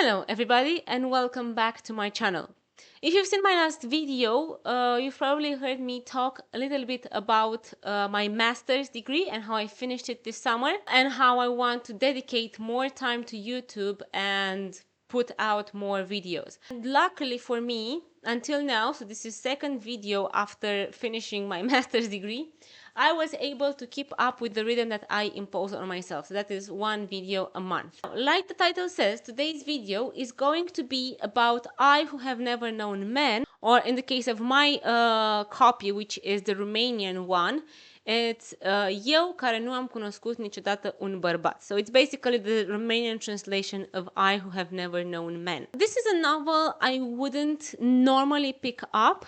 Hello everybody and welcome back to my channel. If you've seen my last video, you've probably heard me talk a little bit about my master's degree and how I finished it this summer and how I want to dedicate more time to YouTube and put out more videos. And luckily for me, until now, so this is second video after finishing my master's degree, I was able to keep up with the rhythm that I impose on myself. So that is one video a month. Like the title says, today's video is going to be about I who have never known men, or in the case of my copy, which is the Romanian one, it's Eu care nu am cunoscut niciodată un bărbat. So it's basically the Romanian translation of I who have never known men. This is a novel I wouldn't normally pick up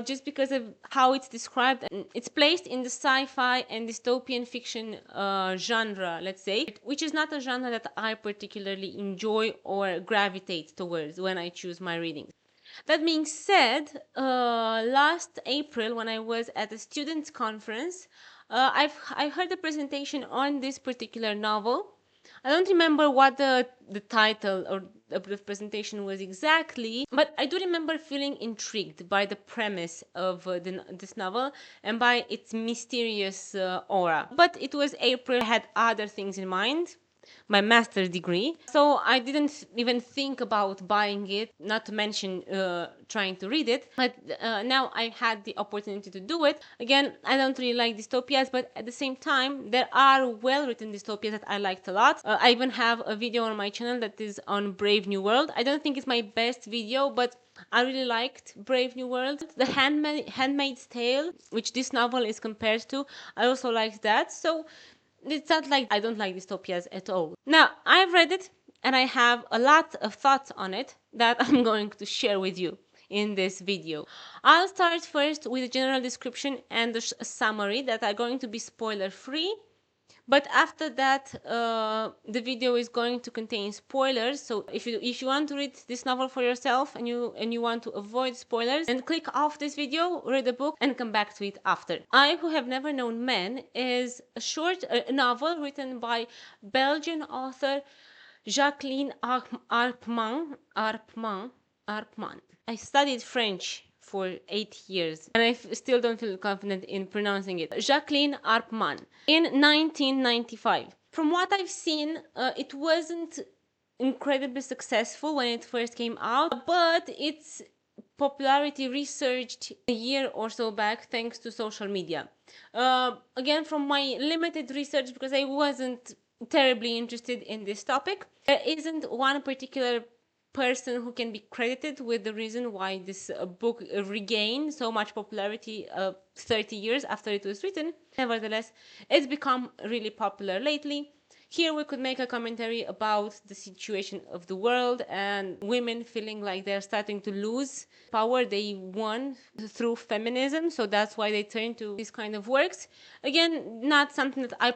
just because of how it's described. It's placed in the sci-fi and dystopian fiction genre, let's say, which is not a genre that I particularly enjoy or gravitate towards when I choose my readings. That being said, last April when I was at a students' conference, I heard a presentation on this particular novel. I don't remember what the title or the presentation was exactly, but I do remember feeling intrigued by the premise of this novel and by its mysterious aura. But it was April, I had other things in mind, my master's degree, so I didn't even think about buying it, not to mention trying to read it. But now I had the opportunity to do it. Again, I don't really like dystopias, but at the same time there are well-written dystopias that I liked a lot. I even have a video on my channel that is on Brave New World. I don't think it's my best video, but I really liked Brave New World. The Handmaid's Tale, which this novel is compared to, I also liked that. So it's not like I don't like dystopias at all. Now, I've read it and I have a lot of thoughts on it that I'm going to share with you in this video. I'll start first with a general description and a summary that are going to be spoiler free. But after that, the video is going to contain spoilers. So if you want to read this novel for yourself and you want to avoid spoilers, then click off this video, read the book, and come back to it after. I Who Have Never Known Men is a short novel written by Belgian author Jacqueline Arpman. I studied French for 8 years and I still don't feel confident in pronouncing it. Jacqueline Arpman in 1995. From what I've seen, it wasn't incredibly successful when it first came out, but its popularity resurged a year or so back thanks to social media. Again, from my limited research, because I wasn't terribly interested in this topic, there isn't one particular person who can be credited with the reason why this book regained so much popularity 30 years after it was written. Nevertheless, it's become really popular lately. Here we could make a commentary about the situation of the world and women feeling like they're starting to lose power they won through feminism, so that's why they turn to these kind of works. Again, not something that I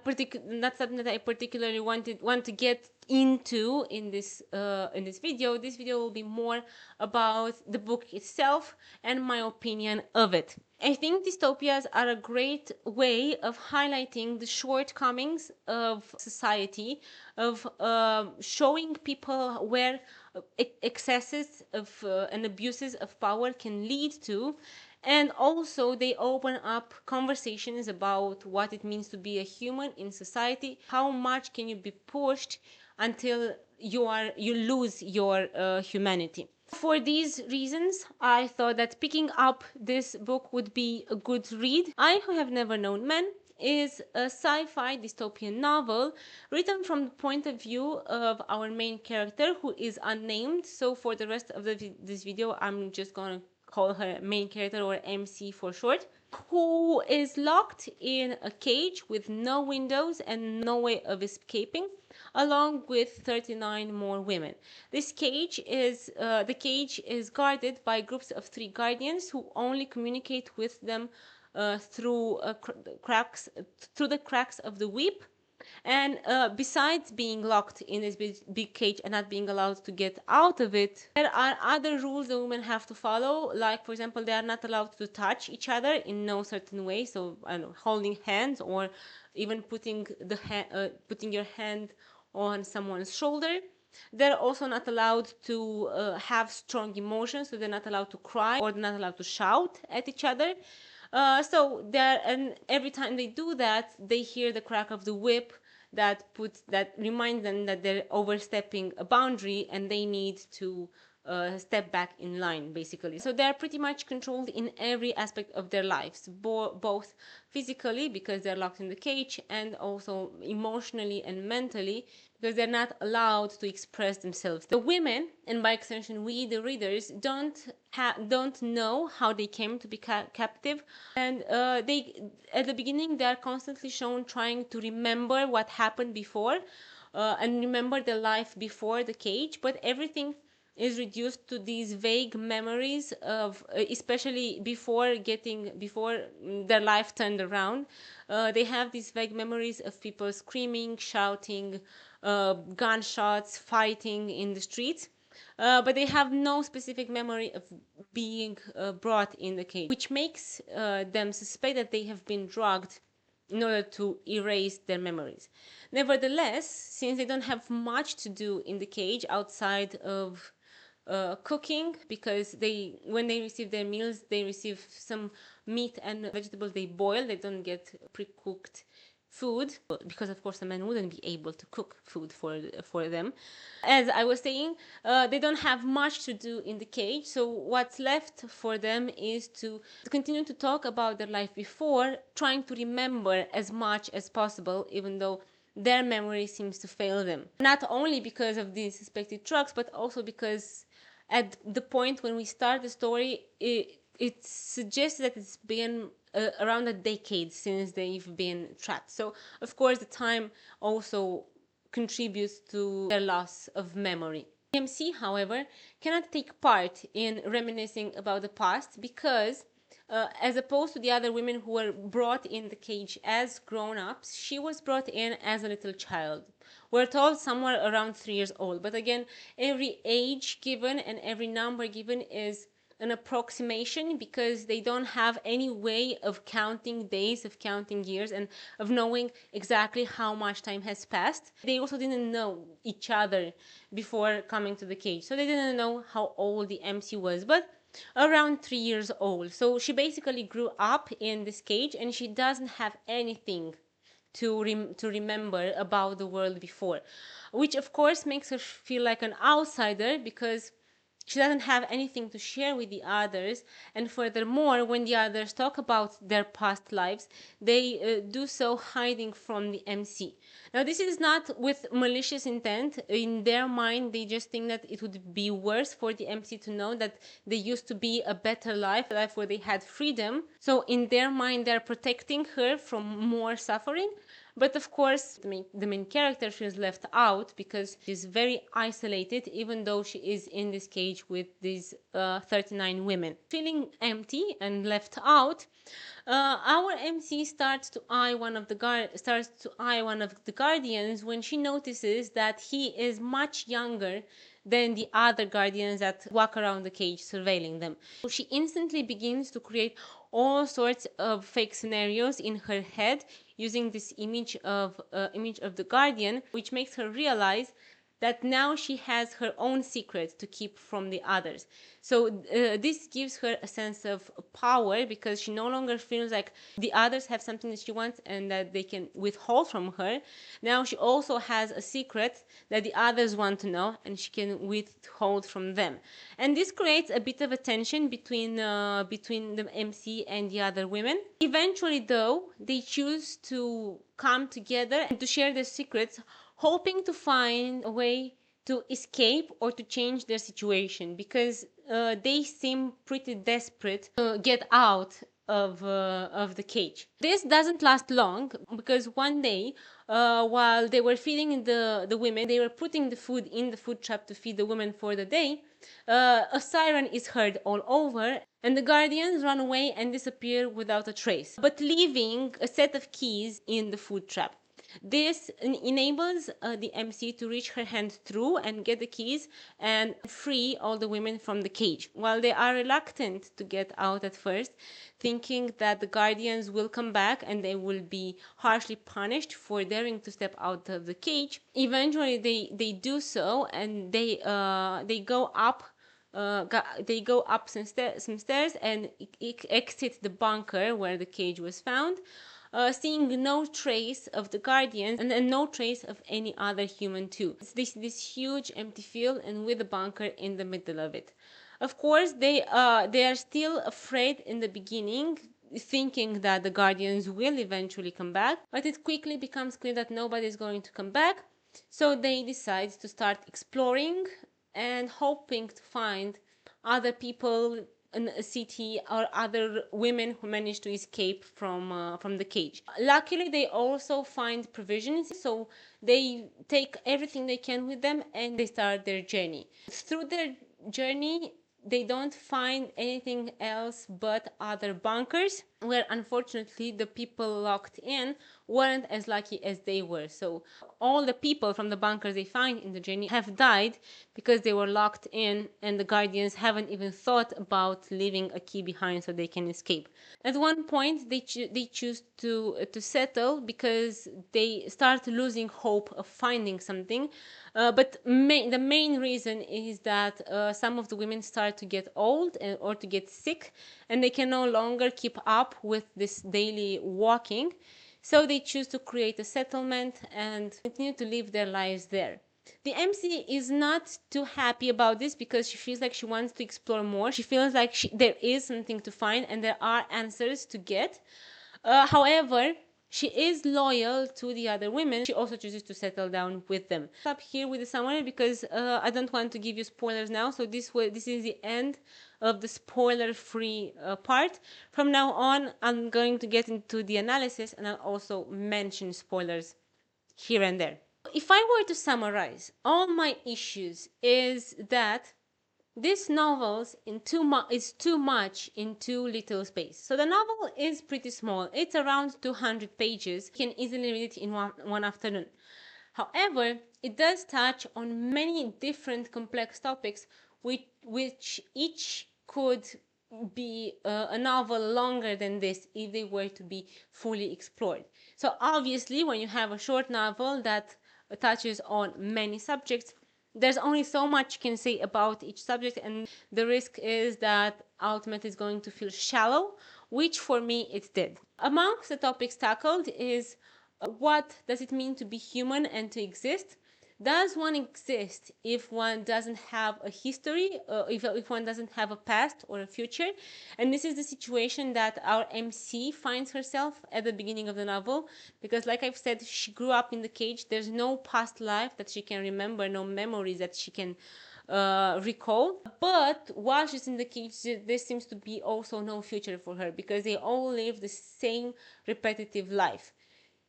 particularly want to get into in this video. This video will be more about the book itself and my opinion of it. I think dystopias are a great way of highlighting the shortcomings of society, of showing people where excesses of and abuses of power can lead to. And also they open up conversations about what it means to be a human in society. How much can you be pushed until you lose your humanity? For these reasons, I thought that picking up this book would be a good read. I Who Have Never Known Men is a sci-fi dystopian novel written from the point of view of our main character, who is unnamed. So for the rest of this video, I'm just going to call her main character, or MC for short, who is locked in a cage with no windows and no way of escaping, along with 39 more women. This cage is the cage is guarded by groups of 3 guardians who only communicate with them through the cracks of the whip. And besides being locked in this big cage and not being allowed to get out of it, there are other rules the women have to follow. Like, for example, they are not allowed to touch each other in no certain way. So, I don't know, holding hands, or even putting your hand on someone's shoulder. They're also not allowed to have strong emotions, so they're not allowed to cry or they're not allowed to shout at each other. And every time they do that, they hear the crack of the whip that reminds them that they're overstepping a boundary and they need to step back in line, basically. So they're pretty much controlled in every aspect of their lives, both physically because they're locked in the cage, and also emotionally and mentally because they're not allowed to express themselves. The women, and by extension we, the readers, don't know how they came to be captive, and they at the beginning they are constantly shown trying to remember what happened before, and remember the life before the cage, but everything is reduced to these vague memories of, especially before their life turned around. They have these vague memories of people screaming, shouting, gunshots, fighting in the streets. But they have no specific memory of being brought in the cage, which makes them suspect that they have been drugged in order to erase their memories. Nevertheless, since they don't have much to do in the cage outside of cooking, because when they receive their meals, they receive some meat and vegetables they boil. They don't get pre-cooked food, because of course a man wouldn't be able to cook food for them. As I was saying, they don't have much to do in the cage, so what's left for them is to continue to talk about their life before, trying to remember as much as possible, even though their memory seems to fail them. Not only because of these suspected drugs, but also because at the point when we start the story, it suggests that it's been around a decade since they've been trapped. So, of course, the time also contributes to their loss of memory. MC, however, cannot take part in reminiscing about the past because, as opposed to the other women who were brought in the cage as grown-ups, she was brought in as a little child. We're told somewhere around 3 years old, but again, every age given and every number given is an approximation because they don't have any way of counting days, of counting years, and of knowing exactly how much time has passed. They also didn't know each other before coming to the cage, so they didn't know how old the MC was, but around 3 years old. So she basically grew up in this cage and she doesn't have anything to remember about the world before, which of course makes her feel like an outsider because she doesn't have anything to share with the others. And furthermore, when the others talk about their past lives, they do so hiding from the MC. Now, this is not with malicious intent. In their mind, they just think that it would be worse for the MC to know that they used to be a better life, a life where they had freedom. So in their mind, they're protecting her from more suffering. But of course, the main character feels left out because she's very isolated, even though she is in this cage with these 39 women. Feeling empty and left out, our MC starts to eye one of the guardians when she notices that he is much younger than the other guardians that walk around the cage surveilling them. So she instantly begins to create all sorts of fake scenarios in her head using this image of the guardian, which makes her realize that now she has her own secret to keep from the others. So this gives her a sense of power because she no longer feels like the others have something that she wants and that they can withhold from her. Now she also has a secret that the others want to know and she can withhold from them. And this creates a bit of a tension between the MC and the other women. Eventually, though, they choose to come together and to share their secrets, hoping to find a way to escape or to change their situation because they seem pretty desperate to get out of the cage. This doesn't last long because one day, while they were feeding the women, they were putting the food in the food trap to feed the women for the day. A siren is heard all over, and the guardians run away and disappear without a trace, but leaving a set of keys in the food trap. This enables the MC to reach her hand through and get the keys and free all the women from the cage. While they are reluctant to get out at first, thinking that the guardians will come back and they will be harshly punished for daring to step out of the cage, eventually they do so, and they go up some stairs and exit the bunker where the cage was found, seeing no trace of the guardians and no trace of any other human too. It's this huge empty field, and with a bunker in the middle of it. Of course, they are still afraid in the beginning, thinking that the guardians will eventually come back, but it quickly becomes clear that nobody is going to come back. So they decide to start exploring and hoping to find other people in a city or other women who managed to escape from the cage. Luckily, they also find provisions, so they take everything they can with them and they start their journey. Through their journey, they don't find anything else but other bunkers, where unfortunately the people locked in weren't as lucky as they were. So all the people from the bunkers they find in the journey have died because they were locked in, and the guardians haven't even thought about leaving a key behind so they can escape. At one point they choose to settle because they start losing hope of finding something, but the main reason is that some of the women start to get old or to get sick, and they can no longer keep up with this daily walking. So they choose to create a settlement and continue to live their lives there. The MC is not too happy about this because she feels like she wants to explore more. She feels like there is something to find and there are answers to get. However, she is loyal to the other women. She also chooses to settle down with them. Stop here with the summary because I don't want to give you spoilers now. So this is the end of the spoiler-free part. From now on, I'm going to get into the analysis, and I'll also mention spoilers here and there. If I were to summarize all my issues, is that this novel is too much in too little space. So the novel is pretty small. It's around 200 pages. You can easily read it in one afternoon. However, it does touch on many different complex topics, which each could be a novel longer than this if they were to be fully explored. So obviously, when you have a short novel that touches on many subjects, there's only so much you can say about each subject, and the risk is that ultimately it's going to feel shallow, which for me it did. Amongst the topics tackled is what does it mean to be human and to exist? Does one exist if one doesn't have a history, if one doesn't have a past or a future? And this is the situation that our MC finds herself at the beginning of the novel, because like I've said, she grew up in the cage. There's no past life that she can remember, no memories that she can recall. But while she's in the cage, there seems to be also no future for her because they all live the same repetitive life.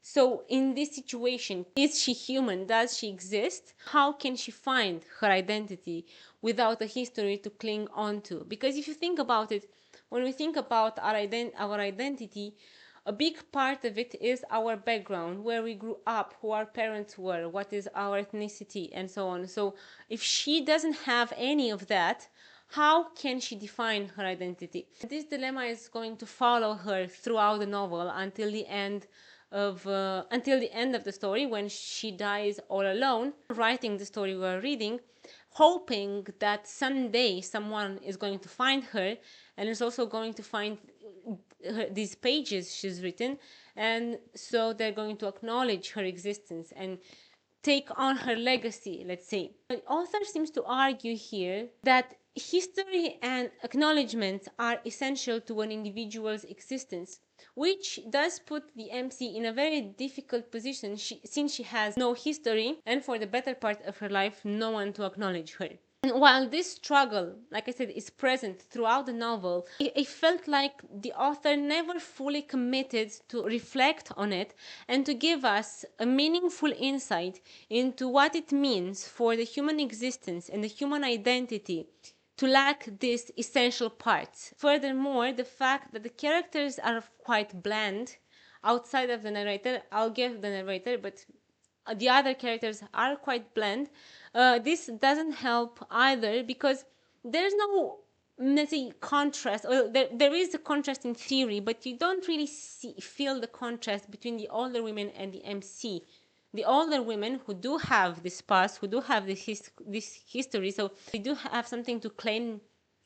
So in this situation, is she human? Does she exist? How can she find her identity without a history to cling on to? Because if you think about it, when we think about our identity, a big part of it is our background, where we grew up, who our parents were, what is our ethnicity, and so on. So if she doesn't have any of that, how can she define her identity? This dilemma is going to follow her throughout the novel until the end of the story, when she dies all alone, writing the story we're reading, hoping that someday someone is going to find her and is also going to find these pages she's written, and so they're going to acknowledge her existence and take on her legacy, let's say. The author seems to argue here that history and acknowledgement are essential to an individual's existence, which does put the MC in a very difficult position since she has no history and for the better part of her life no one to acknowledge her. And while this struggle, like I said, is present throughout the novel, it felt like the author never fully committed to reflect on it and to give us a meaningful insight into what it means for the human existence and the human identity to lack these essential parts. Furthermore, the fact that the characters are quite bland outside of the narrator. I'll give the narrator, but the other characters are quite bland. This doesn't help either because there's no, let's say, contrast, or there is a contrast in theory, but you don't really feel the contrast between the older women and the MC. The older women who do have this past, who do have this history, so they do have something to claim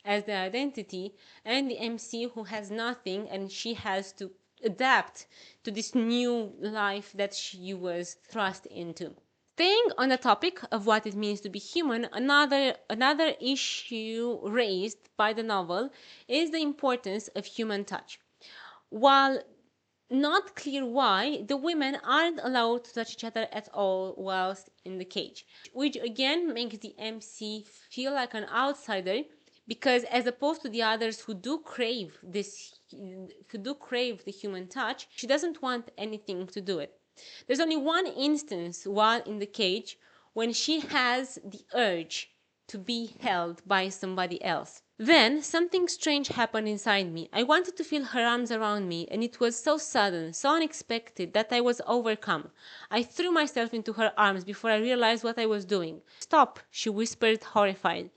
as their identity, and the MC who has nothing and she has to adapt to this new life that she was thrust into. Staying on the topic of what it means to be human, another issue raised by the novel is the importance of human touch. While not clear why, the women aren't allowed to touch each other at all whilst in the cage, which again makes the MC feel like an outsider because, as opposed to the others who do crave the human touch, she doesn't want anything to do it. There's only one instance while in the cage when she has the urge to be held by somebody else. Then something strange happened inside me. I wanted to feel her arms around me, and it was so sudden, so unexpected that I was overcome. I threw myself into her arms before I realized what I was doing. "Stop," she whispered, horrified.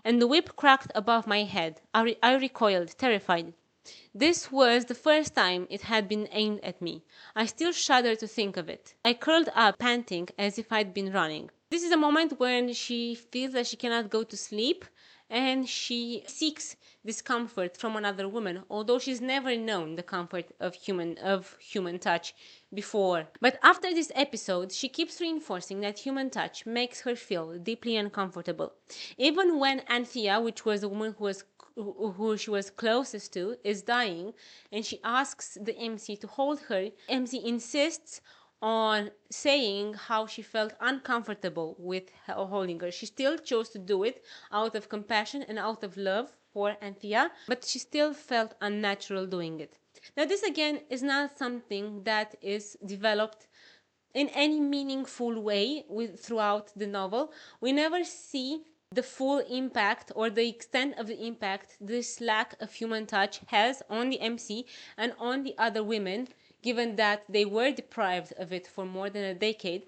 And the whip cracked above my head. I recoiled, terrified. This was the first time it had been aimed at me. I still shudder to think of it. I curled up, panting, as if I'd been running. This is a moment when she feels that she cannot go to sleep, and she seeks this comfort from another woman, although she's never known the comfort of human touch before. But after this episode, she keeps reinforcing that human touch makes her feel deeply uncomfortable. Even when Anthea, which was the woman who she was closest to, is dying, and she asks the MC to hold her, MC insists on saying how she felt uncomfortable with holding her. She still chose to do it out of compassion and out of love for Anthea, but she still felt unnatural doing it. Now, this again is not something that is developed in any meaningful way throughout the novel. We never see the full impact or the extent of the impact this lack of human touch has on the MC and on the other women, given that they were deprived of it for more than a decade.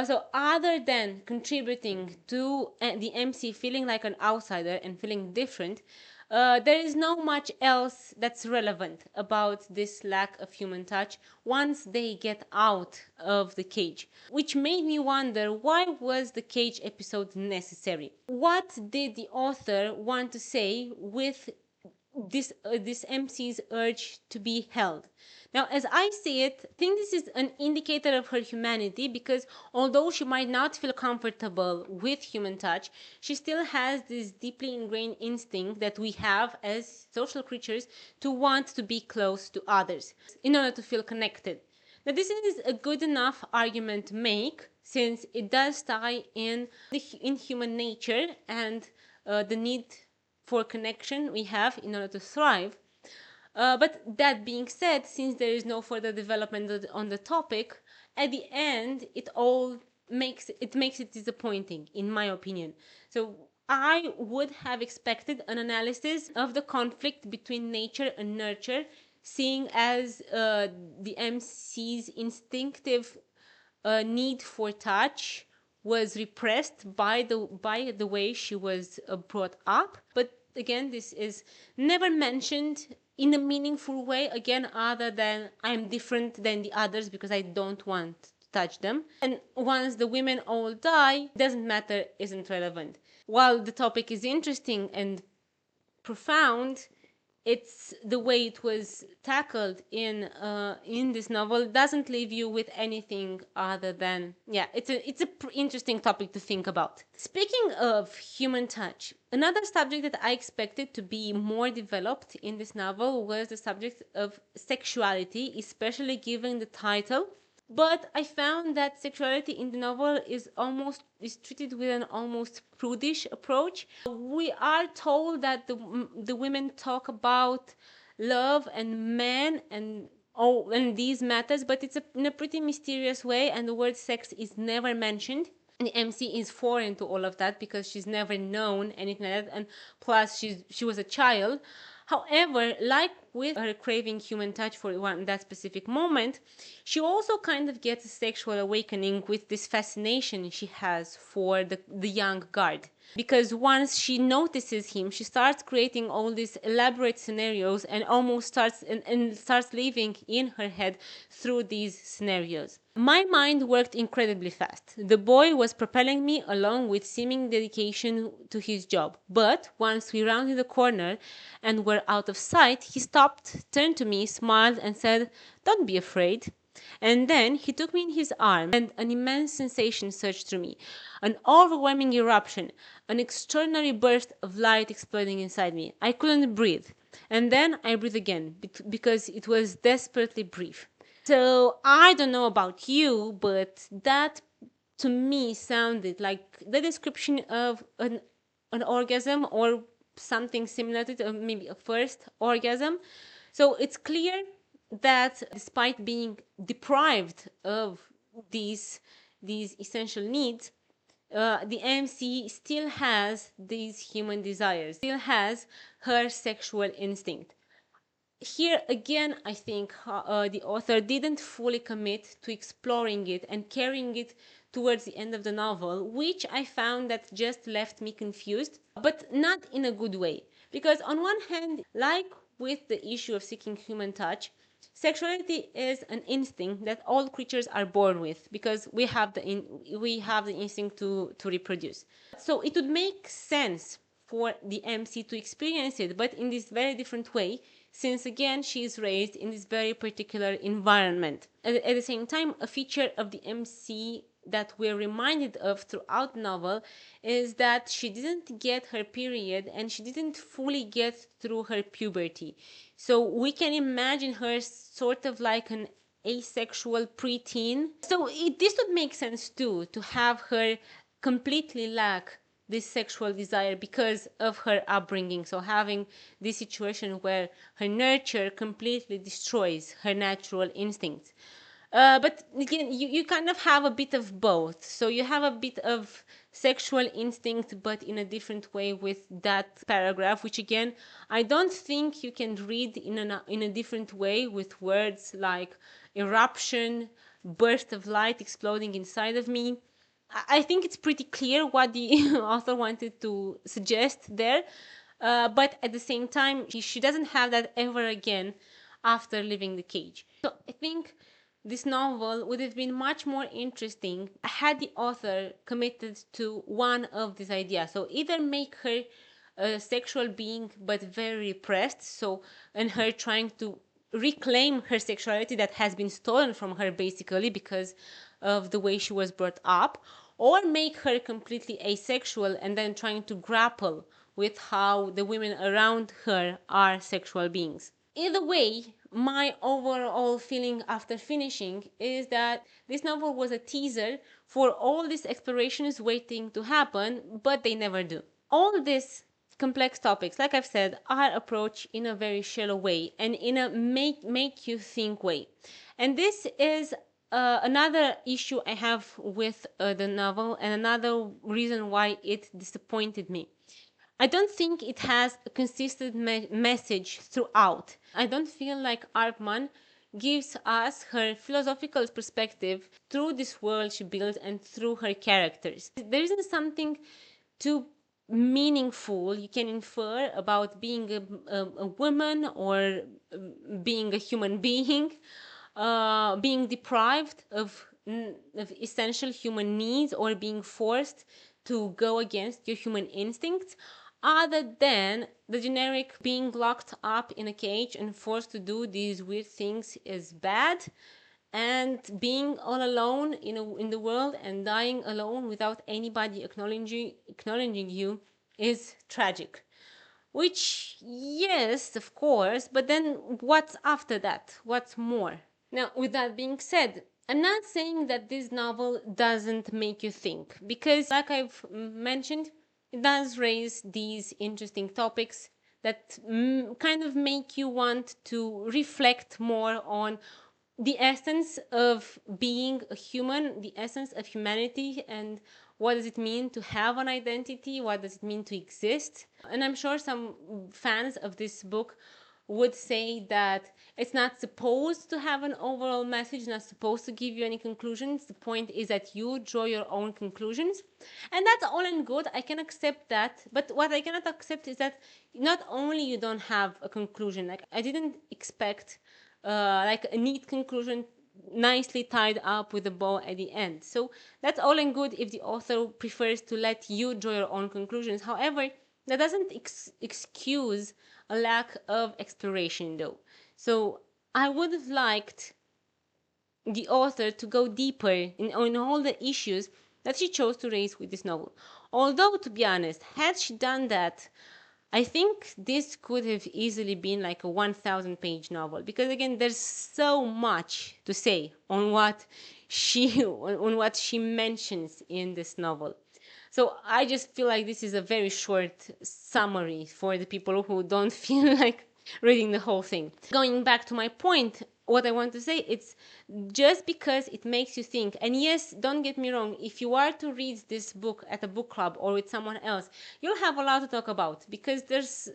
So other than contributing to the MC feeling like an outsider and feeling different, there is no much else that's relevant about this lack of human touch once they get out of the cage, which made me wonder, why was the cage episode necessary? What did the author want to say with this MC's urge to be held? Now, as I see it, I think this is an indicator of her humanity because although she might not feel comfortable with human touch, she still has this deeply ingrained instinct that we have as social creatures to want to be close to others in order to feel connected. Now, this is a good enough argument to make since it does tie in human nature and the need for connection we have in order to thrive. But that being said, since there is no further development on the topic, at the end it makes it disappointing, in my opinion. So I would have expected an analysis of the conflict between nature and nurture, seeing as the MC's instinctive need for touch was repressed by the way she was brought up. But again, this is never mentioned in a meaningful way, again, other than I'm different than the others because I don't want to touch them. And once the women all die, doesn't matter, isn't relevant. While the topic is interesting and profound, it's the way it was tackled in this novel doesn't leave you with anything other than, yeah, it's a interesting topic to think about. Speaking of human touch, another subject that I expected to be more developed in this novel was the subject of sexuality, especially given the title. But I found that sexuality in the novel is treated with an almost prudish approach. We are told that the women talk about love and men and these matters, but it's in a pretty mysterious way, and the word sex is never mentioned. And the MC is foreign to all of that because she's never known anything like that, and plus she was a child. However, like with her craving human touch for that specific moment, she also kind of gets a sexual awakening with this fascination she has for the young guard. Because once she notices him, she starts creating all these elaborate scenarios and almost starts living in her head through these scenarios. My mind worked incredibly fast. The boy was propelling me along with seeming dedication to his job. But once we rounded the corner and were out of sight, he stopped, turned to me, smiled, and said, "Don't be afraid." And then he took me in his arms, and an immense sensation surged through me. An overwhelming eruption, an extraordinary burst of light exploding inside me. I couldn't breathe. And then I breathed again, because it was desperately brief. So I don't know about you, but that to me sounded like the description of an orgasm or something similar to it, or maybe a first orgasm. So it's clear that despite being deprived of these essential needs, the MC still has these human desires, still has her sexual instinct. Here again, I think the author didn't fully commit to exploring it and carrying it towards the end of the novel, which I found that just left me confused, but not in a good way. Because on one hand, like with the issue of seeking human touch, sexuality is an instinct that all creatures are born with, because we have the instinct to reproduce. So it would make sense for the MC to experience it, but in this very different way, since again she is raised in this very particular environment. At the same time, a feature of the MC that we're reminded of throughout the novel is that she didn't get her period and she didn't fully get through her puberty. So we can imagine her sort of like an asexual preteen. So this would make sense too, to have her completely lack this sexual desire because of her upbringing. So having this situation where her nurture completely destroys her natural instincts. But again, you kind of have a bit of both. So you have a bit of sexual instinct, but in a different way with that paragraph, which again, I don't think you can read in a different way with words like eruption, burst of light exploding inside of me. I think it's pretty clear what the author wanted to suggest there. But at the same time, she doesn't have that ever again after leaving the cage. So I think this novel would have been much more interesting had the author committed to one of these ideas. So either make her a sexual being but very repressed, so and her trying to reclaim her sexuality that has been stolen from her basically because of the way she was brought up, or make her completely asexual and then trying to grapple with how the women around her are sexual beings. Either way, my overall feeling after finishing is that this novel was a teaser for all these explorations waiting to happen, but they never do. All these complex topics, like I've said, are approached in a very shallow way and in a make you think way. And this is another issue I have with the novel, and another reason why it disappointed me. I don't think it has a consistent message throughout. I don't feel like Arkman gives us her philosophical perspective through this world she built and through her characters. There isn't something too meaningful you can infer about being a woman or being a human being, being deprived of essential human needs or being forced to go against your human instincts, other than the generic being locked up in a cage and forced to do these weird things is bad, and being all alone in the world and dying alone without anybody acknowledging you is tragic. Which, yes, of course, but then what's after that? What's more? Now, with that being said, I'm not saying that this novel doesn't make you think, because, like I've mentioned, it does raise these interesting topics that kind of make you want to reflect more on the essence of being a human, the essence of humanity, and what does it mean to have an identity? What does it mean to exist? And I'm sure some fans of this book would say that it's not supposed to have an overall message, not supposed to give you any conclusions. The point is that you draw your own conclusions. And that's all and good. I can accept that. But what I cannot accept is that not only you don't have a conclusion, like I didn't expect like a neat conclusion nicely tied up with a bow at the end. So that's all and good if the author prefers to let you draw your own conclusions. However, that doesn't excuse a lack of exploration, though. So I would have liked the author to go deeper in all the issues that she chose to raise with this novel. Although, to be honest, had she done that, I think this could have easily been like a 1,000-page novel, because again, there's so much to say on what she mentions in this novel. So I just feel like this is a very short summary for the people who don't feel like reading the whole thing. Going back to my point, what I want to say, it's just because it makes you think. And yes, don't get me wrong, if you are to read this book at a book club or with someone else, you'll have a lot to talk about, because there's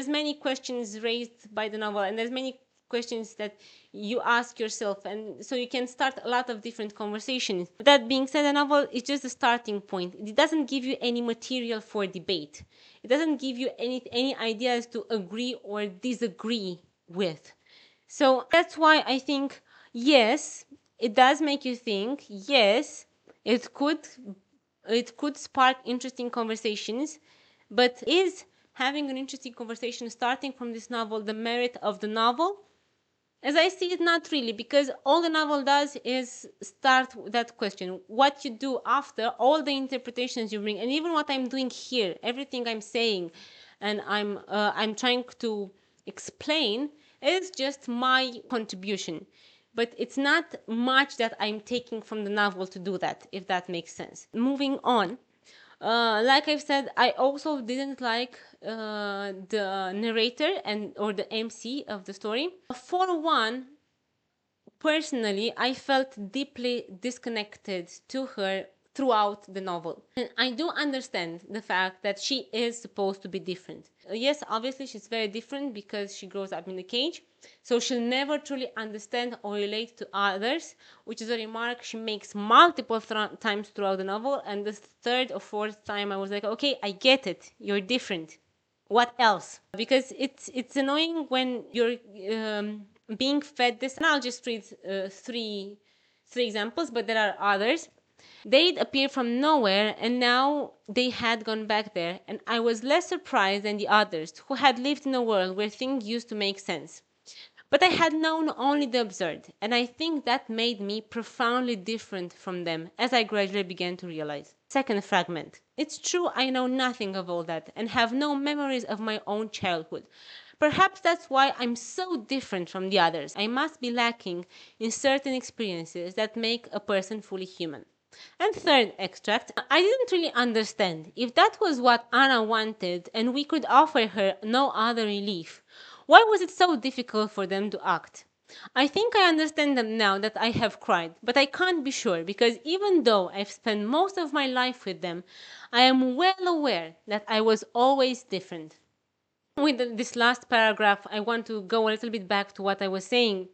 many questions raised by the novel, and there's many questions that you ask yourself, and so you can start a lot of different conversations. That being said, a novel is just a starting point. It doesn't give you any material for debate. It doesn't give you any ideas to agree or disagree with. So that's why I think, yes, it does make you think. Yes, it could spark interesting conversations, but is having an interesting conversation starting from this novel the merit of the novel? As I see it, not really, because all the novel does is start with that question. What you do after, all the interpretations you bring, and even what I'm doing here, everything I'm saying, and I'm trying to explain, is just my contribution. But it's not much that I'm taking from the novel to do that, if that makes sense. Moving on. Like I've said, I also didn't like the narrator or the MC of the story. For one, personally, I felt deeply disconnected to her throughout the novel. And I do understand the fact that she is supposed to be different. Yes, obviously she's very different because she grows up in a cage. So she'll never truly understand or relate to others, which is a remark she makes multiple times throughout the novel. And the third or fourth time I was like, okay, I get it. You're different. What else? Because it's annoying when you're being fed this. And I'll just read three examples, but there are others. They'd appeared from nowhere, and now they had gone back there, and I was less surprised than the others, who had lived in a world where things used to make sense. But I had known only the absurd, and I think that made me profoundly different from them, as I gradually began to realize. Second fragment. It's true I know nothing of all that, and have no memories of my own childhood. Perhaps that's why I'm so different from the others. I must be lacking in certain experiences that make a person fully human. And third extract, I didn't really understand if that was what Anna wanted and we could offer her no other relief. Why was it so difficult for them to act? I think I understand them now that I have cried, but I can't be sure because even though I've spent most of my life with them, I am well aware that I was always different. With this last paragraph, I want to go a little bit back to what I was saying.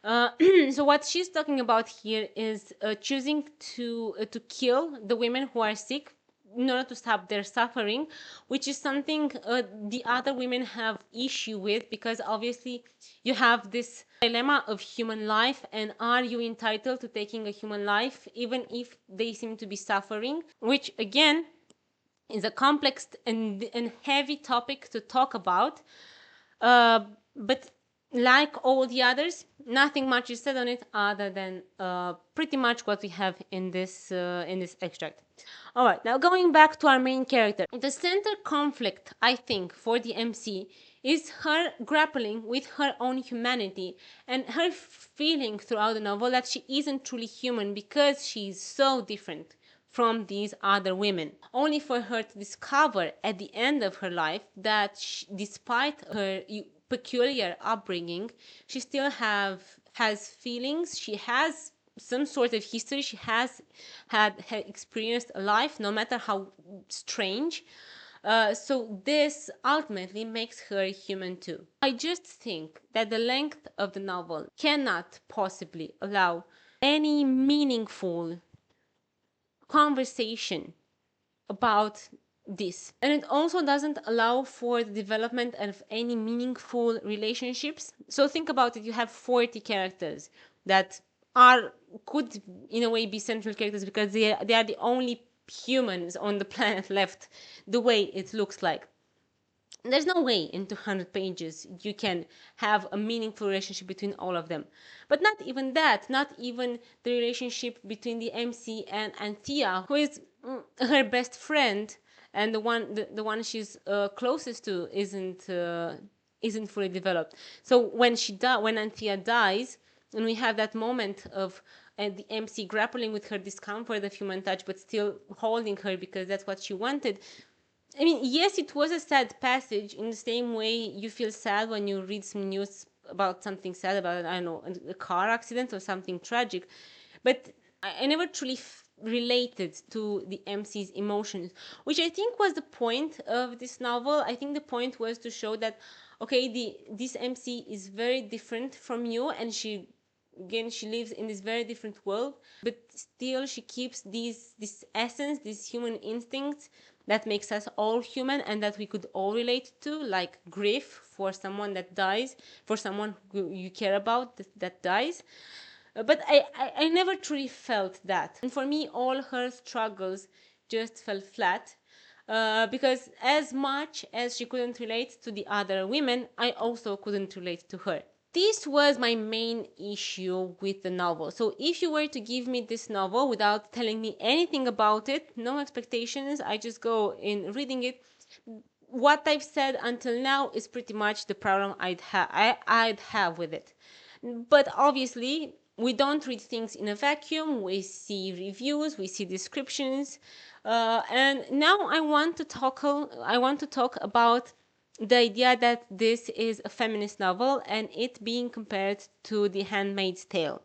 Uh, so what she's talking about here is choosing to kill the women who are sick in order to stop their suffering, which is something the other women have issue with, because obviously you have this dilemma of human life, and are you entitled to taking a human life even if they seem to be suffering, which again is a complex and heavy topic to talk about. But like all the others, nothing much is said on it other than pretty much what we have in this extract. All right, now going back to our main character, the center conflict, I think, for the MC is her grappling with her own humanity and her feeling throughout the novel that she isn't truly human because she's so different from these other women, only for her to discover at the end of her life that despite her peculiar upbringing, she still has feelings. She has some sort of history. She has had experienced a life, no matter how strange. So this ultimately makes her human too. I just think that the length of the novel cannot possibly allow any meaningful conversation about this. And it also doesn't allow for the development of any meaningful relationships. So think about it, you have 40 characters that are could in a way be central characters because they are the only humans on the planet left the way it looks like. There's no way in 200 pages you can have a meaningful relationship between all of them. But not even that, not even the relationship between the MC and Anthea, who is her best friend, and the one she's closest to isn't fully developed. So when Anthea dies, and we have that moment of the MC grappling with her discomfort of human touch, but still holding her because that's what she wanted. I mean, yes, it was a sad passage in the same way you feel sad when you read some news about something sad, about, I don't know, a car accident or something tragic. But I never truly related to the MC's emotions, which I think was the point of this novel. I think the point was to show that, okay, this MC is very different from you, and she lives in this very different world, but still she keeps this essence, this human instinct that makes us all human and that we could all relate to, like grief for someone that dies, for someone who you care about that dies. But I never truly felt that. And for me, all her struggles just fell flat. Because as much as she couldn't relate to the other women, I also couldn't relate to her. This was my main issue with the novel. So if you were to give me this novel without telling me anything about it, no expectations, I just go in reading it, what I've said until now is pretty much the problem I'd have with it. But obviously, we don't read things in a vacuum. We see reviews, we see descriptions, and now I want to talk about the idea that this is a feminist novel and it being compared to The Handmaid's Tale.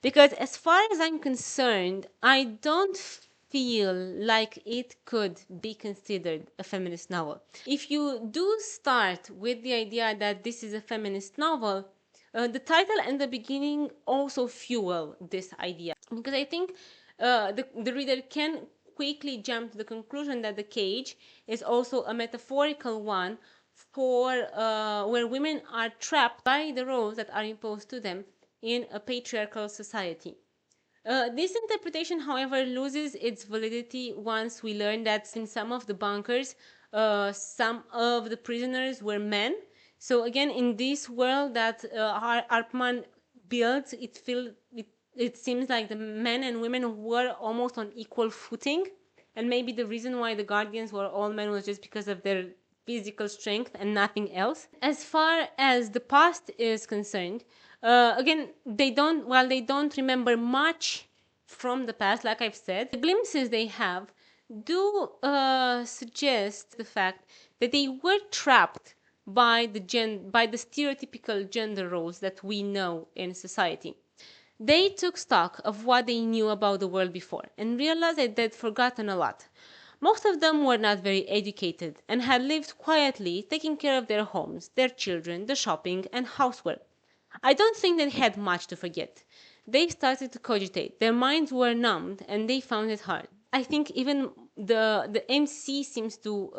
Because as far as I'm concerned, I don't feel like it could be considered a feminist novel. If you do start with the idea that this is a feminist novel, the title and the beginning also fuel this idea. Because I think the reader can quickly jump to the conclusion that the cage is also a metaphorical one for where women are trapped by the roles that are imposed to them in a patriarchal society. This interpretation, however, loses its validity once we learn that in some of the bunkers, some of the prisoners were men. So again, in this world that Arpman built, it seems like the men and women were almost on equal footing. And maybe the reason why the guardians were all men was just because of their physical strength and nothing else. As far as the past is concerned, again, while they don't remember much from the past, like I've said, the glimpses they have do suggest the fact that they were trapped by by the stereotypical gender roles that we know in society. They took stock of what they knew about the world before and realized that they'd forgotten a lot. Most of them were not very educated and had lived quietly, taking care of their homes, their children, the shopping, and housework. I don't think they had much to forget. They started to cogitate. Their minds were numbed and they found it hard. I think even the MC seems to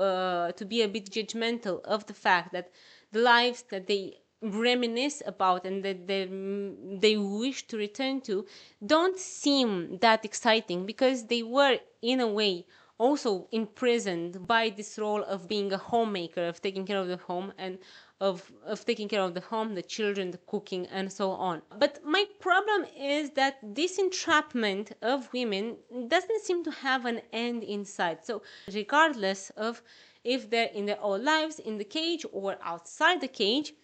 be a bit judgmental of the fact that the lives that they reminisce about and that they wish to return to don't seem that exciting because they were in a way also imprisoned by this role of being a homemaker, of taking care of the home and of taking care of the home, the children, the cooking, and so on. But my problem is that this entrapment of women doesn't seem to have an end in sight. So regardless of if they're in their own lives, in the cage or outside the cage,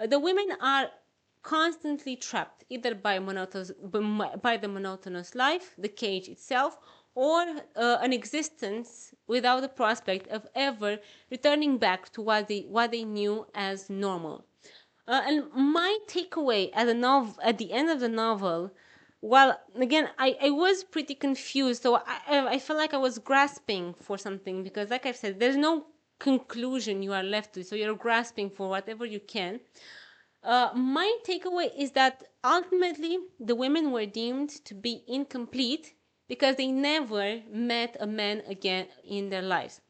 the women are constantly trapped either by the monotonous life, the cage itself, or an existence without the prospect of ever returning back to what they knew as normal. And my takeaway at the end of the novel, well, again, I was pretty confused. So I felt like I was grasping for something because, like I've said, there's no conclusion you are left with. So you're grasping for whatever you can. My takeaway is that ultimately the women were deemed to be incomplete because they never met a man again in their lives.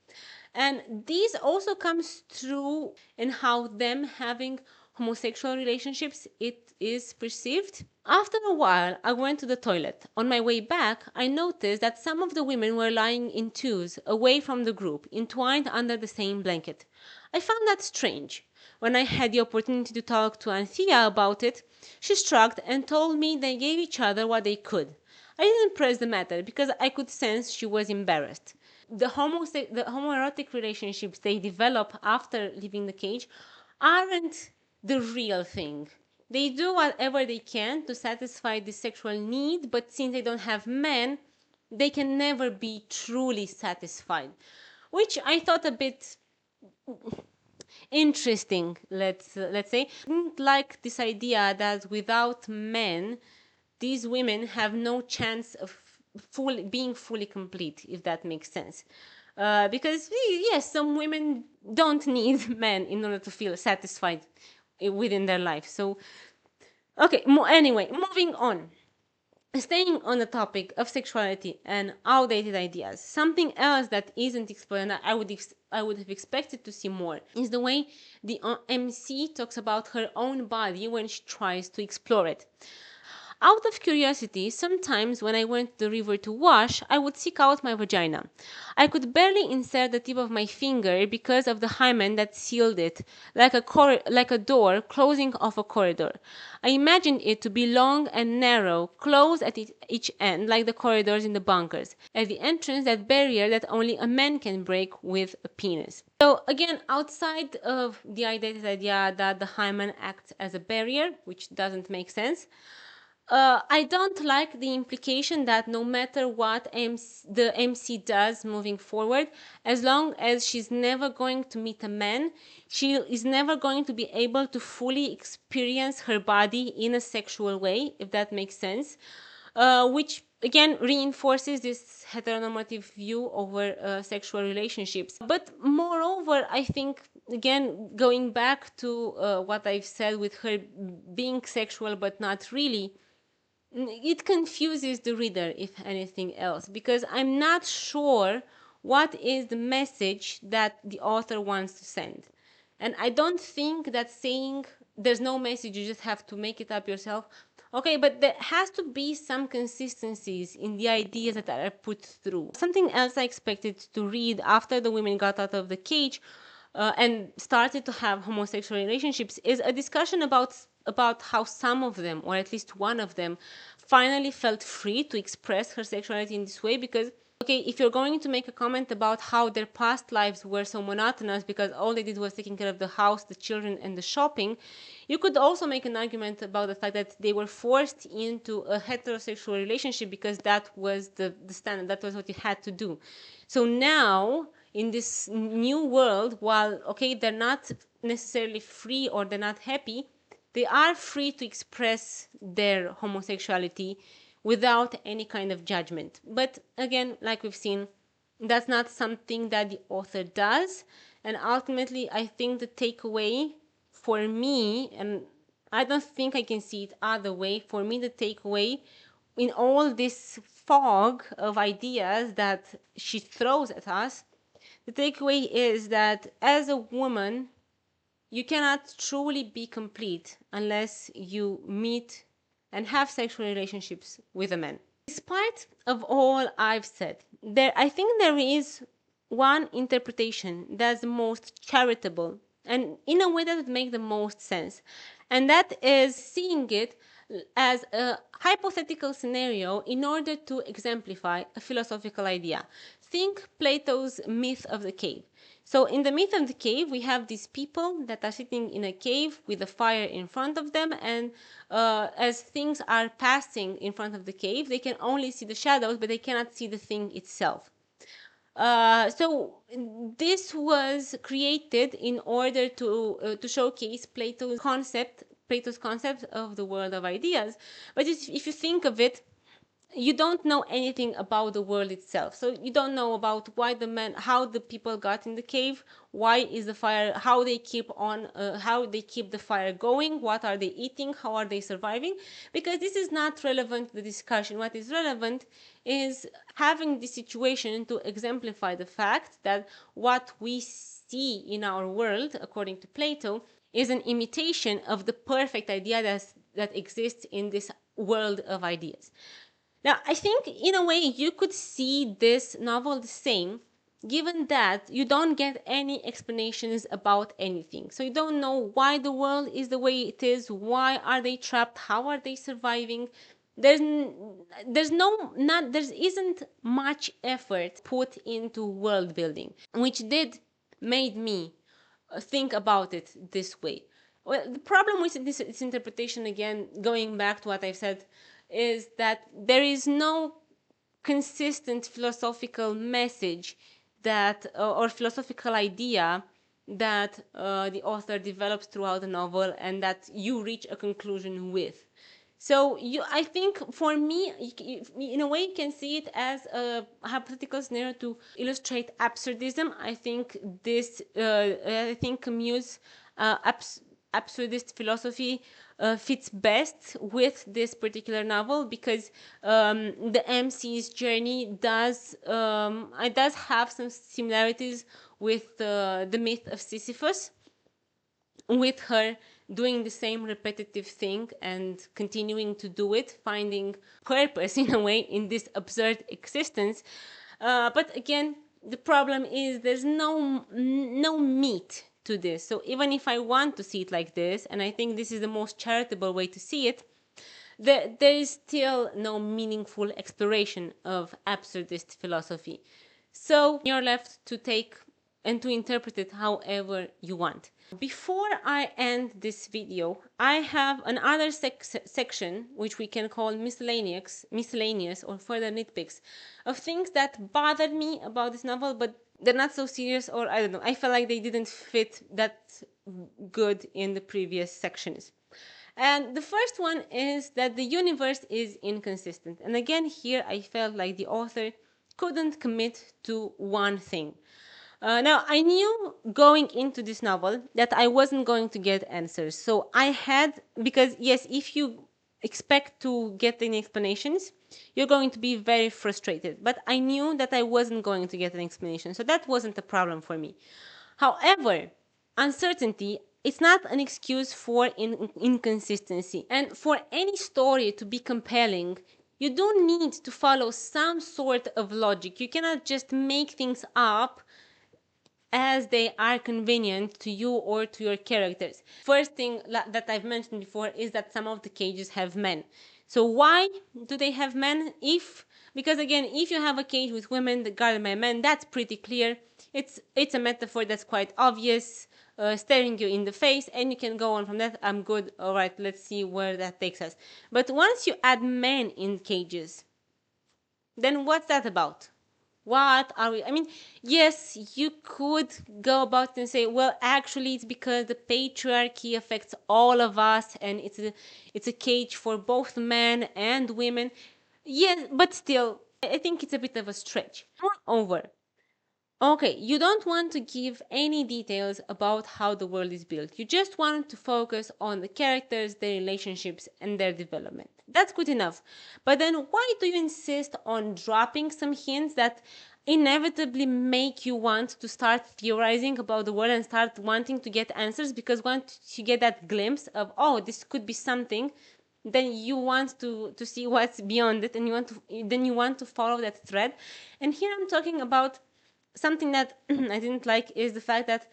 And this also comes through in how them having homosexual relationships it is perceived. After a while, I went to the toilet. On my way back, I noticed that some of the women were lying in twos away from the group, entwined under the same blanket. I found that strange. When I had the opportunity to talk to Anthea about it, she shrugged and told me they gave each other what they could. I didn't press the matter because I could sense she was embarrassed. The homoerotic relationships they develop after leaving the cage aren't the real thing. They do whatever they can to satisfy the sexual need, but since they don't have men, they can never be truly satisfied. Which I thought a bit interesting, let's say. I didn't like this idea that without men, these women have no chance of being fully complete, if that makes sense. Because yes, some women don't need men in order to feel satisfied within their life. So okay, anyway, moving on. Staying on the topic of sexuality and outdated ideas, something else that isn't explored and I would have expected to see more is the way the MC talks about her own body when she tries to explore it. Out of curiosity, sometimes when I went to the river to wash, I would seek out my vagina. I could barely insert the tip of my finger because of the hymen that sealed it, like a door closing off a corridor. I imagined it to be long and narrow, closed at each end, like the corridors in the bunkers. At the entrance, that barrier that only a man can break with a penis. So again, outside of the idea that the hymen acts as a barrier, which doesn't make sense, I don't like the implication that no matter what the MC does moving forward, as long as she's never going to meet a man, she is never going to be able to fully experience her body in a sexual way, if that makes sense. Which again reinforces this heteronormative view over sexual relationships. But moreover, I think, again, going back to what I've said with her being sexual but not really, it confuses the reader, if anything else, because I'm not sure what is the message that the author wants to send. And I don't think that saying there's no message, you just have to make it up yourself. Okay, but there has to be some consistencies in the ideas that are put through. Something else I expected to read after the women got out of the cage and started to have homosexual relationships is a discussion about how some of them, or at least one of them, finally felt free to express her sexuality in this way. Because okay, if you're going to make a comment about how their past lives were so monotonous because all they did was taking care of the house, the children, and the shopping, you could also make an argument about the fact that they were forced into a heterosexual relationship because that was the standard, that was what you had to do. So now, in this new world, while okay, they're not necessarily free or they're not happy, they are free to express their homosexuality without any kind of judgment. But again, like we've seen, that's not something that the author does. And ultimately, I think the takeaway for me, and I don't think I can see it other way, for me, the takeaway in all this fog of ideas that she throws at us, the takeaway is that as a woman, you cannot truly be complete unless you meet and have sexual relationships with a man. Despite of all I've said, I think there is one interpretation that's the most charitable and in a way that would make the most sense. And that is seeing it as a hypothetical scenario in order to exemplify a philosophical idea. Think Plato's myth of the cave. So in the myth of the cave, we have these people that are sitting in a cave with a fire in front of them, and as things are passing in front of the cave, they can only see the shadows, but they cannot see the thing itself. So this was created in order to showcase Plato's concept of the world of ideas. But if you think of it, you don't know anything about the world itself. So you don't know about why the men, how the people got in the cave, why is the fire, how they keep on, how they keep the fire going, what are they eating, how are they surviving, because this is not relevant to the discussion. What is relevant is having this situation to exemplify the fact that what we see in our world, according to Plato, is an imitation of the perfect idea that exists in this world of ideas. Now, I think in a way you could see this novel the same, given that you don't get any explanations about anything. So you don't know why the world is the way it is, why are they trapped, how are they surviving. There's no not there isn't much effort put into world building, which did made me think about it this way. Well, the problem with this interpretation, again, going back to what I've said, is that there is no consistent philosophical message that or philosophical idea that the author develops throughout the novel and that you reach a conclusion with. So I think for me, in a way, you can see it as a hypothetical scenario to illustrate absurdism. I think Camus' absurdist philosophy fits best with this particular novel, because the MC's journey does have some similarities with the myth of Sisyphus, with her doing the same repetitive thing and continuing to do it, finding purpose in a way in this absurd existence. But again, the problem is there's no meat to this. So even if I want to see it like this, and I think this is the most charitable way to see it, there is still no meaningful exploration of absurdist philosophy. So you're left to take and to interpret it however you want. Before I end this video, I have another section which we can call miscellaneous or further nitpicks of things that bothered me about this novel, but they're not so serious, or I don't know, I felt like they didn't fit that good in the previous sections. And the first one is that the universe is inconsistent. And again, here I felt like the author couldn't commit to one thing. Now, I knew going into this novel that I wasn't going to get answers. So I had, because yes, if you expect to get any explanations, you're going to be very frustrated. But I knew that I wasn't going to get an explanation. So that wasn't a problem for me. However, uncertainty, it's not an excuse for inconsistency. And for any story to be compelling, you do need to follow some sort of logic. You cannot just make things up as they are convenient to you or to your characters. First thing that I've mentioned before is that some of the cages have men. So why do they have men? Because again, if you have a cage with women guarded by men, that's pretty clear. It's a metaphor that's quite obvious, staring you in the face, and you can go on from that. I'm good. All right, let's see where that takes us. But once you add men in cages, then what's that about? What are we? I mean, yes, you could go about it and say, well, actually, it's because the patriarchy affects all of us, and it's a cage for both men and women. Yes, but still, I think it's a bit of a stretch. Moreover, okay, you don't want to give any details about how the world is built. You just want to focus on the characters, their relationships, and their development. That's good enough. But then why do you insist on dropping some hints that inevitably make you want to start theorizing about the world and start wanting to get answers? Because once you get that glimpse of, oh, this could be something, then you want to see what's beyond it, and you want to follow that thread. And here I'm talking about something that I didn't like is the fact that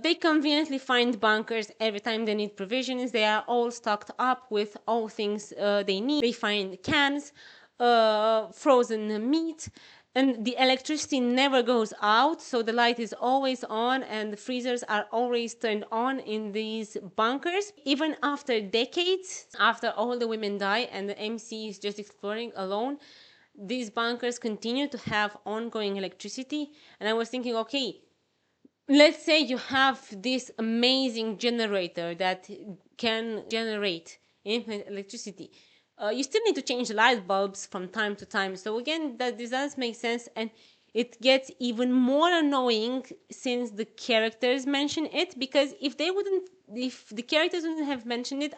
they conveniently find bunkers every time they need provisions. They are all stocked up with all things they need. They find cans, frozen meat, and the electricity never goes out, so the light is always on and the freezers are always turned on in these bunkers. Even after decades, after all the women die and the MC is just exploring alone, these bunkers continue to have ongoing electricity. And I was thinking, okay, let's say you have this amazing generator that can generate infinite electricity. You still need to change the light bulbs from time to time. So again, that this does make sense, and it gets even more annoying since the characters mention it. Because if the characters wouldn't have mentioned it,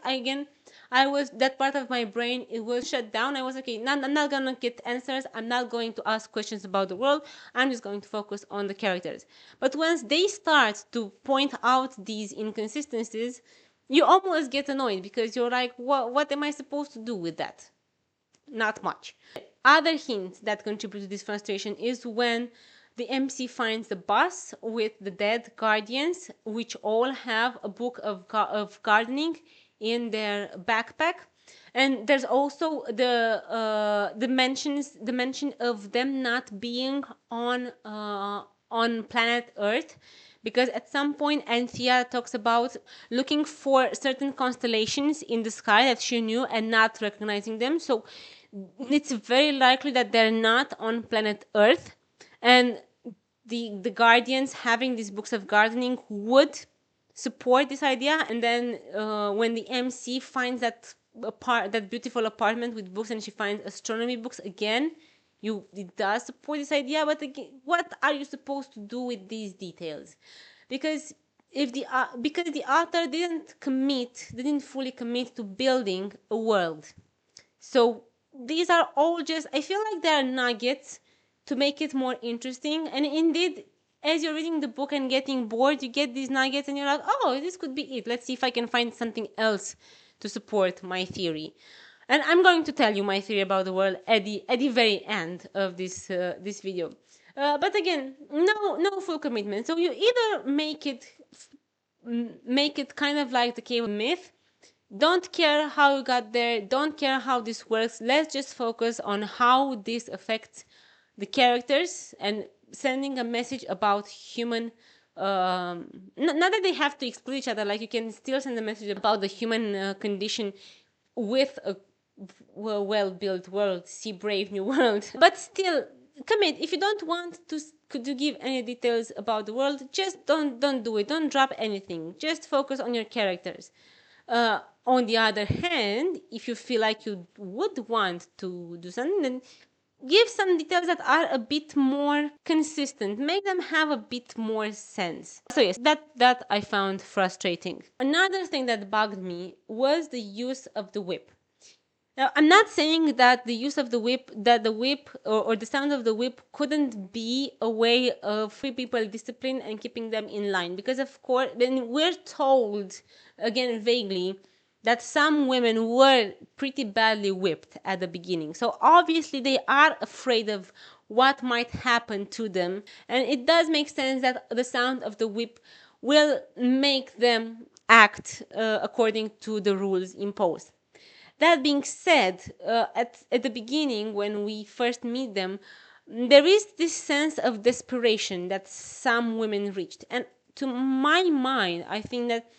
I was that part of my brain, it was shut down. I was okay. I'm not gonna get answers. I'm not going to ask questions about the world. I'm just going to focus on the characters. But once they start to point out these inconsistencies, you almost get annoyed because you're like, what am I supposed to do with that? Not much. Other hints that contribute to this frustration is when the MC finds the bus with the dead guardians, which all have a book of gardening in their backpack. And there's also the mention of them not being on planet Earth, because at some point Anthea talks about looking for certain constellations in the sky that she knew and not recognizing them. So it's very likely that they're not on planet Earth, and the guardians having these books of gardening would support this idea. And then when the MC finds that beautiful apartment with books, and she finds astronomy books again, it does support this idea. But again, what are you supposed to do with these details? Because because the author didn't fully commit to building a world. So these are all just, I feel like they are nuggets to make it more interesting. And indeed, as you're reading the book and getting bored, you get these nuggets and you're like, oh, this could be it. Let's see if I can find something else to support my theory. And I'm going to tell you my theory about the world at the very end of this video. But again, no full commitment. So you either make it kind of like the cave myth. Don't care how you got there, don't care how this works. Let's just focus on how this affects the characters and sending a message about human. Not that they have to exclude each other, like you can still send a message about the human condition with a well-built world, see Brave New World. But still, commit. If you don't want to give any details about the world, just don't do it. Don't drop anything. Just focus on your characters. On the other hand, if you feel like you would want to do something, then give some details that are a bit more consistent. Make them have a bit more sense. So yes, that I found frustrating. Another thing that bugged me was the use of the whip. Now, I'm not saying that the use of the whip or the sound of the whip couldn't be a way of keeping people disciplined and keeping them in line. Because, of course, then we're told, again, vaguely, that some women were pretty badly whipped at the beginning. So, obviously, they are afraid of what might happen to them. And it does make sense that the sound of the whip will make them act according to the rules imposed. That being said, at the beginning, when we first meet them, there is this sense of desperation that some women reached. And to my mind, I think that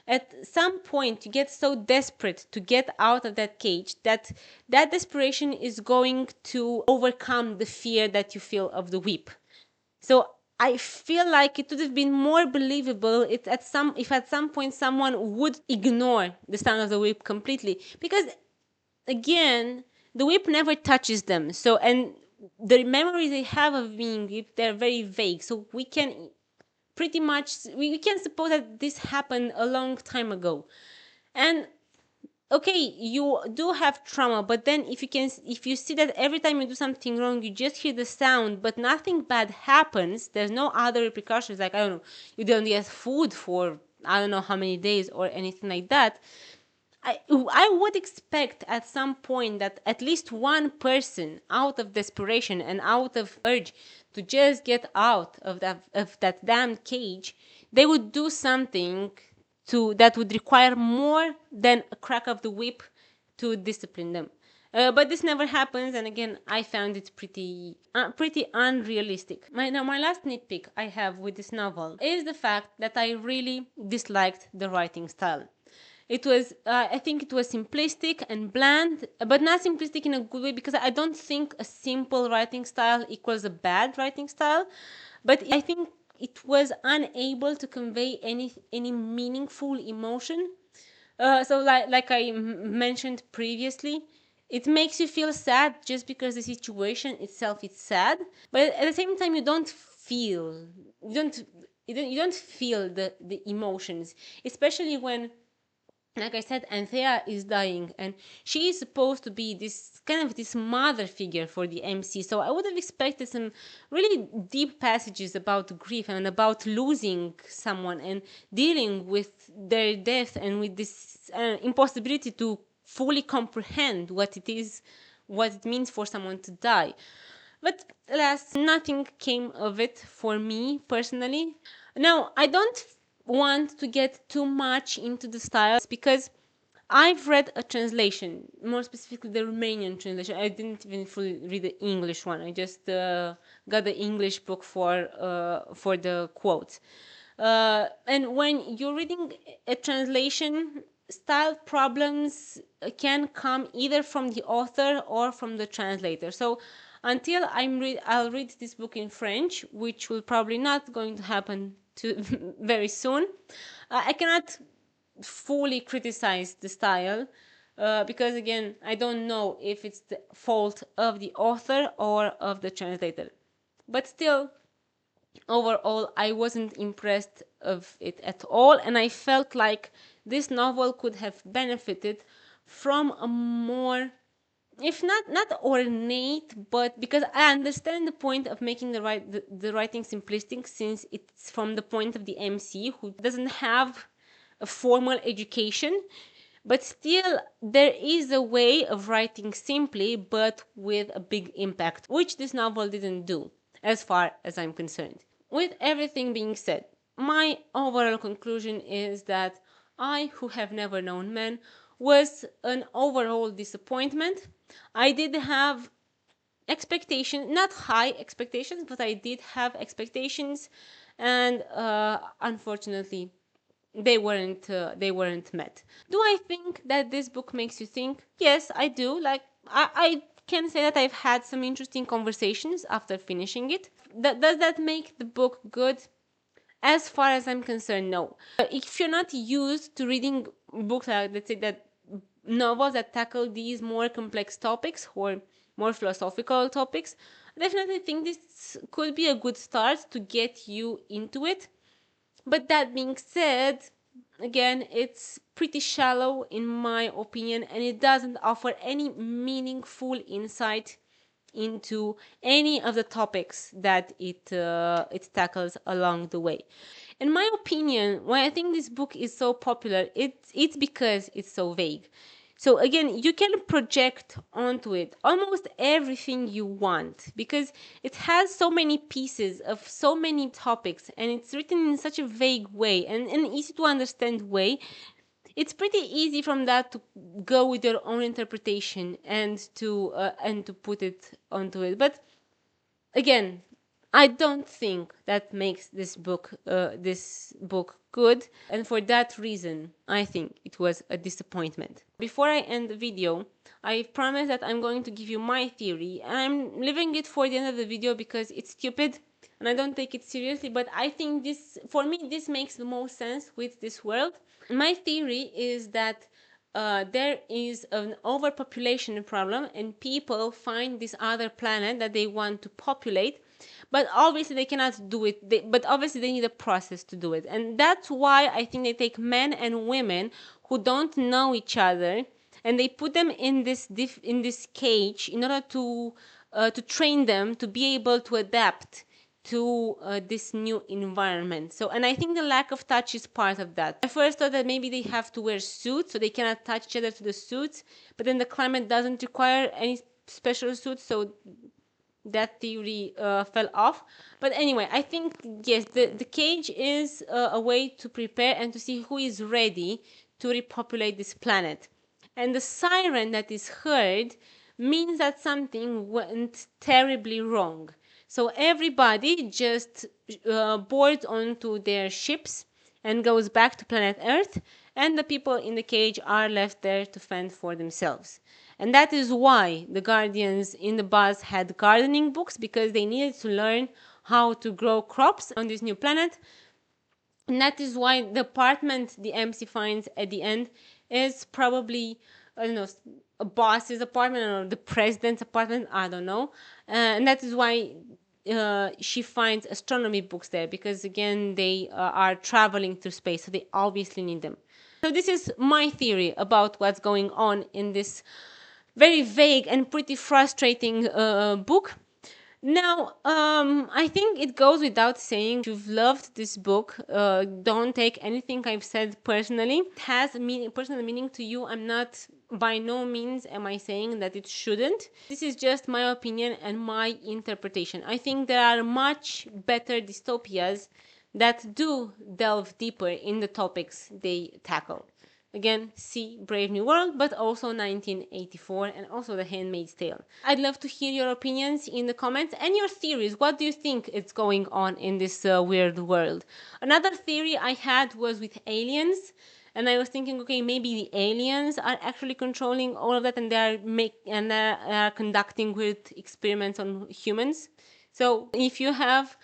at some point you get so desperate to get out of that cage that that desperation is going to overcome the fear that you feel of the whip. So I feel like it would have been more believable if at some point someone would ignore the sound of the whip completely, because again, the whip never touches them. So, and the memories they have of being whipped, they're very vague. So we can pretty much we can suppose that this happened a long time ago. And okay, you do have trauma, but then if you see that every time you do something wrong, you just hear the sound, but nothing bad happens, there's no other repercussions, like, I don't know, you don't get food for I don't know how many days or anything like that. I would expect at some point that at least one person, out of desperation and out of urge to just get out of that damn cage, they would do something that would require more than a crack of the whip to discipline them. But this never happens, and again, I found it pretty unrealistic. My last nitpick I have with this novel is the fact that I really disliked the writing style. I think it was simplistic and bland, but not simplistic in a good way, because I don't think a simple writing style equals a bad writing style. But I think it was unable to convey any meaningful emotion. So like I mentioned previously, It makes you feel sad just because the situation itself is sad, but at the same time you don't feel, you don't you don't feel the emotions, especially when, like I said, Anthea is dying, and she is supposed to be this kind of this mother figure for the MC. So I would have expected some really deep passages about grief and about losing someone and dealing with their death and with this impossibility to fully comprehend what it is, what it means for someone to die. But alas, nothing came of it for me personally. Now, I don't want to get too much into the styles because I've read a translation, more specifically the Romanian translation. I didn't even fully read the English one. I just got the English book for the quotes. And when you're reading a translation, style problems can come either from the author or from the translator. So until I'll read this book in French, which will probably not going to happen to very soon. I cannot fully criticize the style because again, I don't know if it's the fault of the author or of the translator. But still, overall, I wasn't impressed of it at all, and I felt like this novel could have benefited from a more, if not ornate, but because I understand the point of making the writing simplistic, since it's from the point of the MC who doesn't have a formal education, but still there is a way of writing simply but with a big impact, which this novel didn't do as far as I'm concerned. With everything being said, my overall conclusion is that I, who have never known men, was an overall disappointment. I did have expectations, not high expectations, but I did have expectations, and unfortunately, they weren't met. Do I think that this book makes you think? Yes, I do. Like I can say that I've had some interesting conversations after finishing it. Does that make the book good? As far as I'm concerned, no. If you're not used to reading books, let's say that novels that tackle these more complex topics or more philosophical topics, I definitely think this could be a good start to get you into it. But that being said, again, it's pretty shallow in my opinion, and it doesn't offer any meaningful insight into any of the topics that it tackles along the way. In my opinion, why I think this book is so popular, it's because it's so vague. So again, you can project onto it almost everything you want because it has so many pieces of so many topics, and it's written in such a vague way and an easy to understand way. It's pretty easy from that to go with your own interpretation and to put it onto it. But again, I don't think that makes this book good, and for that reason, I think it was a disappointment. Before I end the video, I promise that I'm going to give you my theory, and I'm leaving it for the end of the video because it's stupid and I don't take it seriously. But I think this, for me, this makes the most sense with this world. My theory is that there is an overpopulation problem and people find this other planet that they want to populate, but obviously they cannot do it, but obviously they need a process to do it, and that's why I think they take men and women who don't know each other and they put them in this cage in order to train them to be able to adapt to this new environment. So, and I think the lack of touch is part of that. I first thought that maybe they have to wear suits so they cannot touch each other to the suits, but then the climate doesn't require any special suits, so that theory fell off. But anyway, I think yes, the cage is a way to prepare and to see who is ready to repopulate this planet. And the siren that is heard means that something went terribly wrong. So everybody just boards onto their ships and goes back to planet Earth, and the people in the cage are left there to fend for themselves. And that is why the Guardians in the bus had gardening books, because they needed to learn how to grow crops on this new planet. And that is why the apartment the MC finds at the end is probably I don't know, a boss's apartment or the president's apartment, I don't know. And that is why she finds astronomy books there, because again they are traveling through space, so they obviously need them. So this is my theory about what's going on in this very vague and pretty frustrating book. Now, I think it goes without saying, if you've loved this book, don't take anything I've said personally. It has personal meaning to you. I'm not, by no means am I saying that it shouldn't. This is just my opinion and my interpretation. I think there are much better dystopias that do delve deeper in the topics they tackle. Again, see Brave New World, but also 1984 and also The Handmaid's Tale. I'd love to hear your opinions in the comments and your theories. What do you think is going on in this weird world? Another theory I had was with aliens. And I was thinking, okay, maybe the aliens are actually controlling all of that, and they are conducting weird experiments on humans. So if you have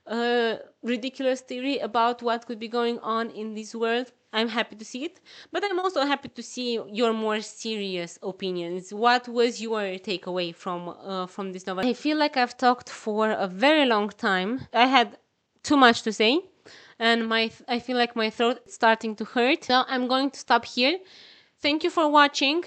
a ridiculous theory about what could be going on in this world, I'm happy to see it. But I'm also happy to see your more serious opinions. What was your takeaway from this novel? I feel like I've talked for a very long time. I had too much to say, and I feel like my throat is starting to hurt. So I'm going to stop here. Thank you for watching.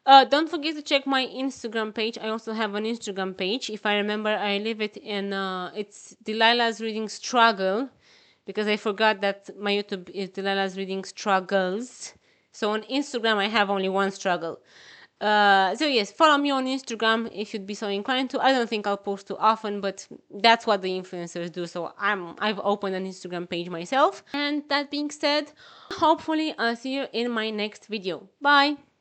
Don't forget to check my Instagram page. I also have an Instagram page. If I remember, I leave it in, it's Delilah's Reading Struggle, because I forgot that my YouTube is Delilah's Reading Struggles. So on Instagram, I have only one struggle. So yes, follow me on Instagram if you'd be so inclined to. I don't think I'll post too often, but that's what the influencers do. So I've opened an Instagram page myself. And that being said, hopefully I'll see you in my next video. Bye!